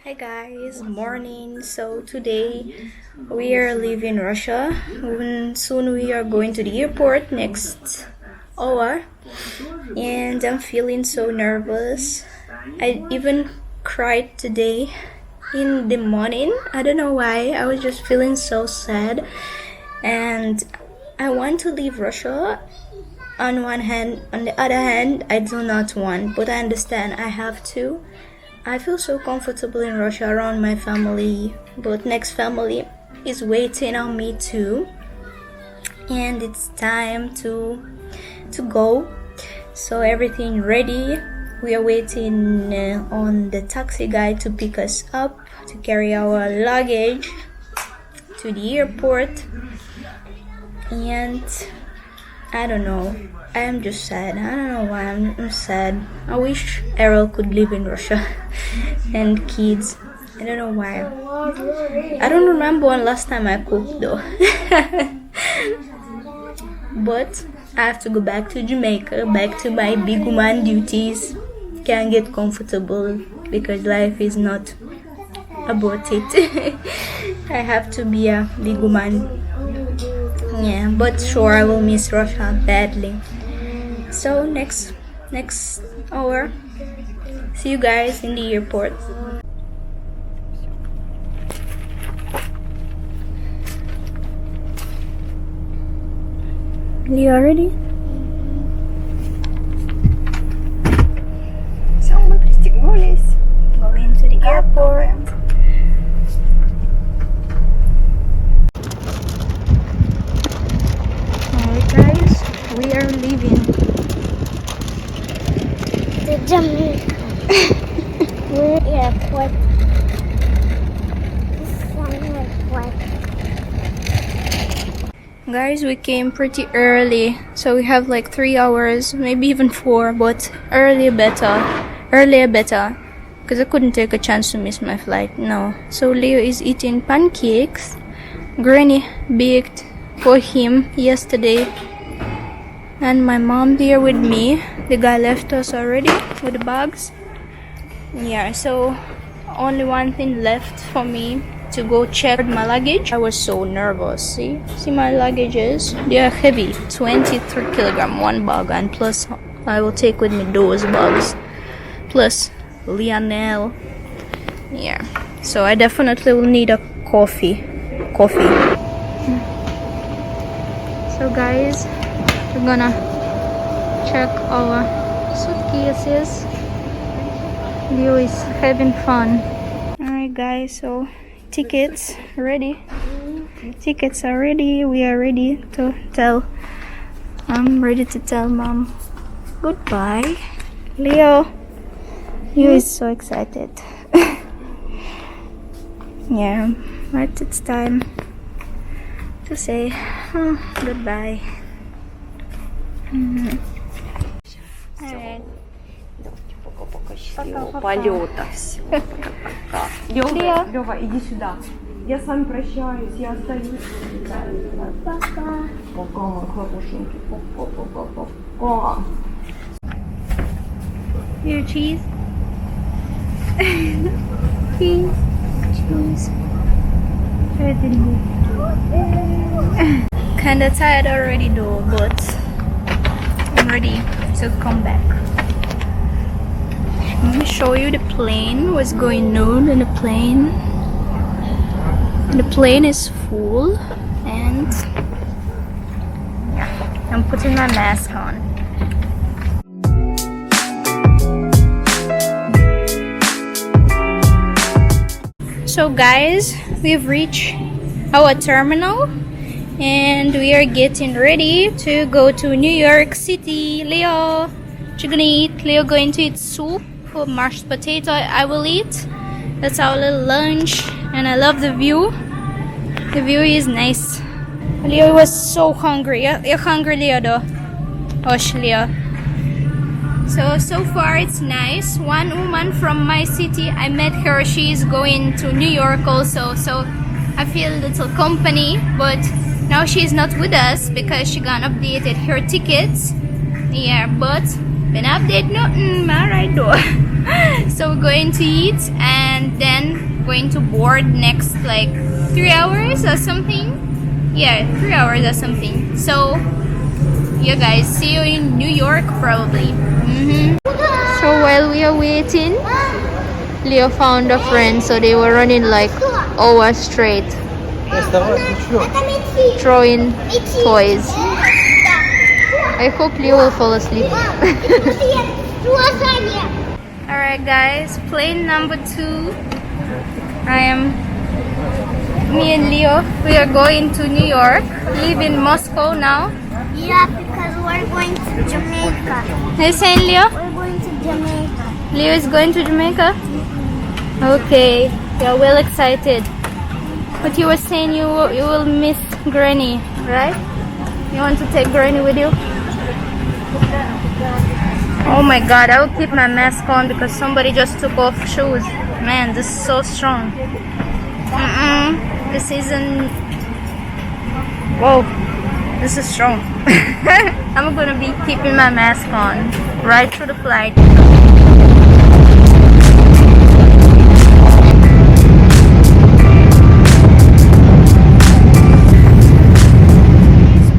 Hi guys, morning. So today we are leaving Russia. Soon we are going to the airport next hour, and I'm feeling so nervous. I even cried today in the morning. I don't know why. I was just feeling so sad, and I want to leave Russia. On one hand, on the other hand, I do not want, but I understand I have to. I feel so comfortable in Russia around my family, but next family is waiting on me too, and it's time to go. So everything ready. We are waiting on the taxi guy to pick us up to carry our luggage to the airport, and I don't know. I am just sad. I don't know why I'm sad. I wish Errol could live in Russia and kids. I don't know why. I don't remember when last time I cooked though. But I have to go back to Jamaica, back to my big woman duties. Can't get comfortable because life is not about it. I have to be a big woman. Yeah, but sure I will miss Russia badly. So next hour, see you guys in the airport. You ready? Все, мы пристегнулись. Going to the airport. Alright guys, we are leaving. To Jamaica. We're airport. Guys, we came pretty early, so we have like 3 hours, maybe even 4, but earlier better, because I couldn't take a chance to miss my flight. No. So Leo is eating pancakes. Granny baked for him yesterday, and my mom here with me. The guy left us already with the bags. Yeah, so only one thing left for me to go check my luggage. I was so nervous. See my luggages? They are heavy, 23 kilogram one bag, and plus I will take with me those bags, plus Lionel. Yeah, so I definitely will need a coffee. So guys, we're gonna check our suitcases. Leo is having fun. Alright guys, so tickets ready. Tickets are ready. We are ready to tell. I'm ready to tell mom goodbye. Leo is so excited. Yeah, but it's time to say goodbye. Alright. Пока счастливого полета. Пока. Лёва, иди сюда. Я с вами прощаюсь, я остаюсь. Пока. Пока, мой хорошенький. Пока. Here, cheese. Cheese. Kinda tired already though, but I'm ready to come back. Let me show you the plane, what's going on in the plane. The plane is full, and yeah, I'm putting my mask on. So guys, we've reached our terminal and we are getting ready to go to New York City. Leo, what you gonna eat? Leo going to eat soup for mashed potato. I will eat. That's our little lunch, and I love the view. The view is nice. Leo was so hungry. You're hungry, Leo though. Osh, Leo. So far it's nice. One woman from my city, I met her. She's going to New York also, so I feel a little company, but now she's not with us because she got updated her tickets. Yeah, but when update nothing, alright though. So we're going to eat and then going to board next like 3 hours or something. Yeah, 3 hours or something. So yeah guys, see you in New York probably. So while we are waiting, Leo found a friend, so they were running like hours straight throwing toys. I hope Leo will fall asleep. Alright guys, plane number 2. Me and Leo, we are going to New York, leaving Moscow now. Yeah, because we're going to Jamaica. Hey, saying Leo? We're going to Jamaica. Leo is going to Jamaica? Okay, you're well excited. But you were saying you will miss Granny, right? You want to take Granny with you? Oh my god, I will keep my mask on because somebody just took off shoes. Man, this is so strong. This isn't... Whoa, this is strong. I'm gonna be keeping my mask on right through the flight.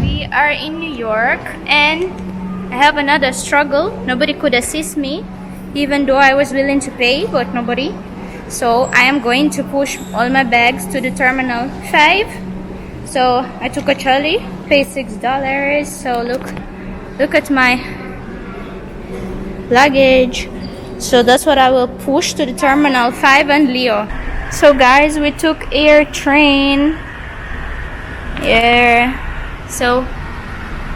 We are in New York and I have another struggle. Nobody could assist me, even though I was willing to pay, but nobody. So I am going to push all my bags to the Terminal 5. So I took a trolley, paid $6. So look at my luggage. So that's what I will push to the Terminal 5 and Leo. So guys, we took air train. Yeah. So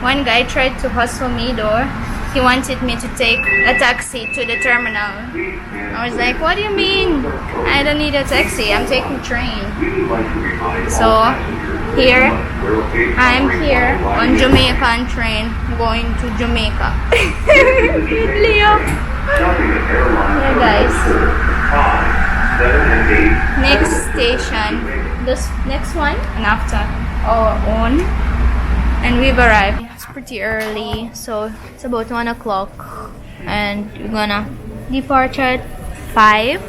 one guy tried to hustle me though. He wanted me to take a taxi to the terminal. I was like, what do you mean? I don't need a taxi, I'm taking train. So here, I'm here on Jamaican train going to Jamaica. With Leo. Yeah guys. Next station. This next one and after our own. And we've arrived. It's pretty early, so it's about 1 o'clock and we're gonna depart at 5.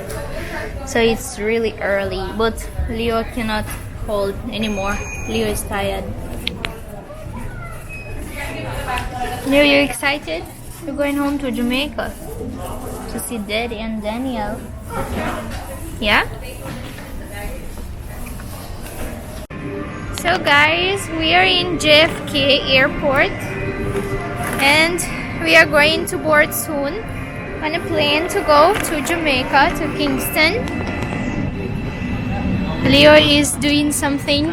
So it's really early, but Leo cannot hold anymore. Leo is tired. Leo, you excited? We're going home to Jamaica to see Daddy and Daniel. Yeah? So guys, we are in JFK airport and we are going to board soon on a plane to go to Jamaica, to Kingston. Leo is doing something,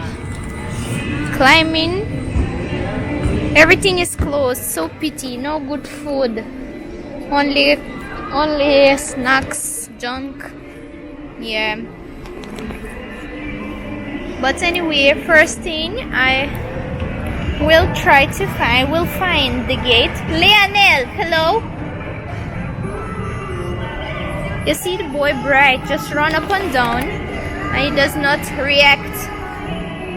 climbing. Everything is closed, so pity, no good food. Only snacks, junk. Yeah. But anyway, first thing I will try to find the gate. Leonel, hello? You see the boy Bright just run up and down and he does not react.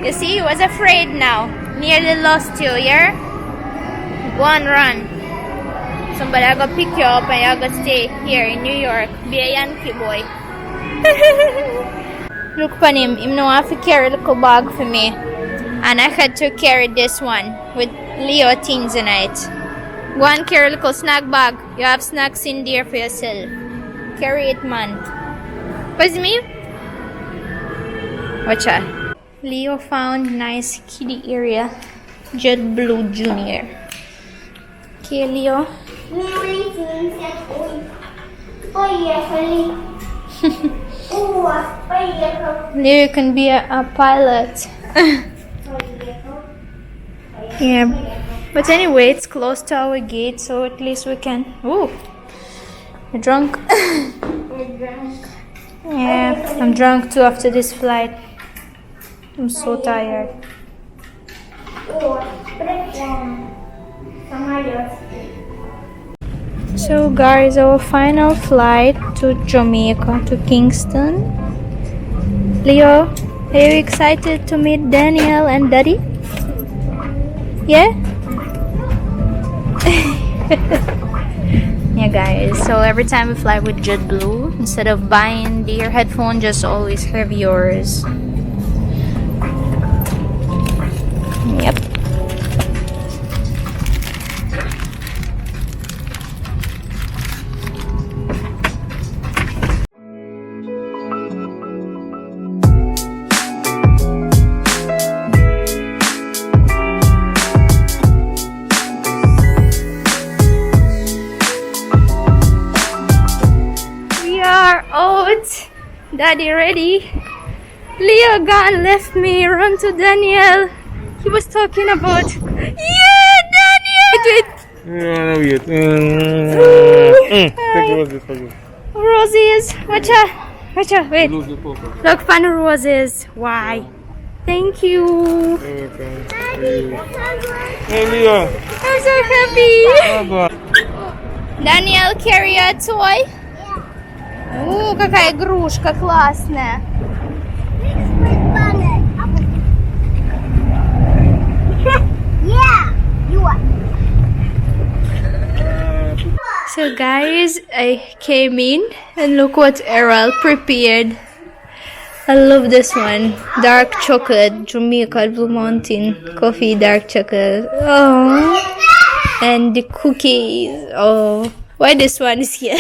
You see, he was afraid now. Nearly lost you, yeah? Go and run. Somebody I go pick you up and I go stay here in New York. Be a Yankee boy. Look upon him no have to carry a little bag for me. And I had to carry this one with Leo things in it. Go and carry a little snack bag. You have snacks in there for yourself. Carry it, man. What's me? Watch out. Leo found nice kiddie area. Jet Blue Junior. Okay, Leo. Leo can be a pilot. Yeah, but anyway, it's close to our gate, so at least we can. Ooh, you're drunk. Yeah, I'm drunk too after this flight. I'm so tired. So guys, our final flight to Jamaica, to Kingston. Leo, are you excited to meet Daniel and Daddy? Yeah? Yeah, guys. So every time we fly with JetBlue, instead of buying their headphone, just always have yours. Yep. We are out. Daddy ready? Leo gone left me. Run to Daniel. He was talking about. Yeah, Daniel. Wait. No, wait. Take roses for you. Roses. Watcha. Wait. Lose the focus. Look, fun roses. Why? Thank you. Okay. Hey, Leo. I'm so happy. Oh, God. Daniel, carry a toy. Какая игрушка классная. Yeah, you are. So guys, I came in and look what Errol prepared. I love this one. Dark chocolate, Jamaica Blue Mountain coffee, dark chocolate. Oh, and the cookies. Oh, why this one is here?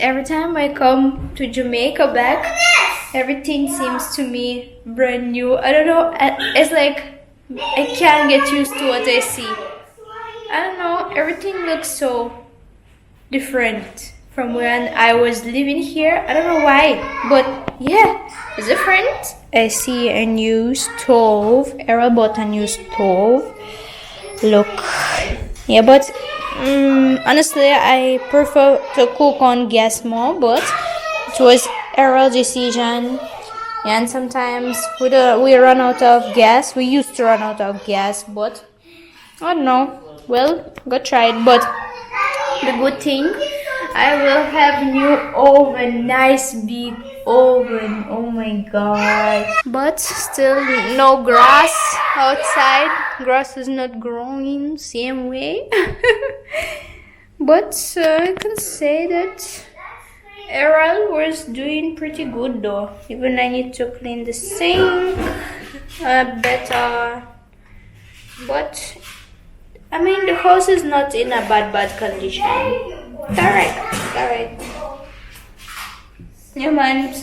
Every time I come to Jamaica back, everything seems to me brand new. I don't know. It's like I can't get used to what I see. I don't know, everything looks so different from when I was living here. I don't know why, but yeah, it's different. I see a new stove. Errol bought a new stove. Look. Yeah, but honestly, I prefer to cook on gas more, but it was Errol's decision. And sometimes we run out of gas. We used to run out of gas, but I don't know. Well, go try it. But the good thing, I will have new oven, nice big oven. Oh my god! But still, no grass outside. Grass is not growing same way. But I can say that Errol was doing pretty good though. Even I need to clean the sink better. But I mean, the house is not in a bad condition. Alright. Yeah, man.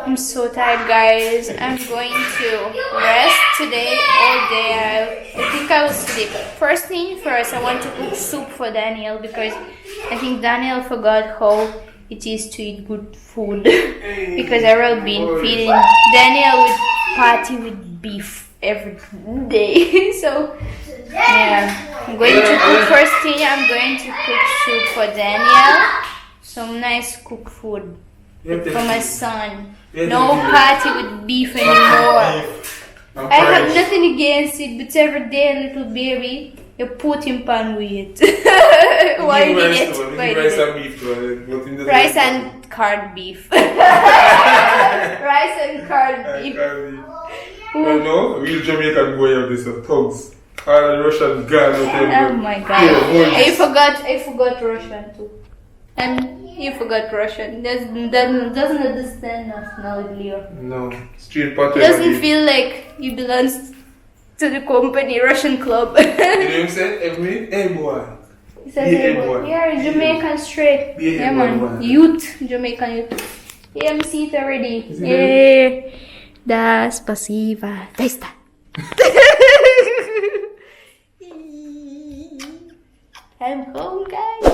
I'm so tired, guys. I'm going to rest today all day. I think I will sleep. First thing first, I want to cook soup for Daniel because I think Daniel forgot how it is to eat good food. Because I will be feeding Daniel with patty with beef every day. So yeah, I'm going to cook first thing. I'm going to cook soup for Daniel. Some nice cooked food for my son. No patty with beef anymore. I have nothing against it, but every day a little baby, you put him pan with it. Why did it? Rice and card beef. Rice and card beef. No, real Jamaican boy have this thugs. All the Russian guys. Oh my god. I forgot Russian too. And you forgot Russian. Doesn't understand nationality. No. Street party. Doesn't feel like he belongs to the company Russian club. You know what I'm saying? Hey boy. He says, hey boy. We are Jamaican straight. Yeah man. Youth. Jamaican youth. Yeah, I'm seat already. Yeah. Das pasiva. Testa. I'm home, guys.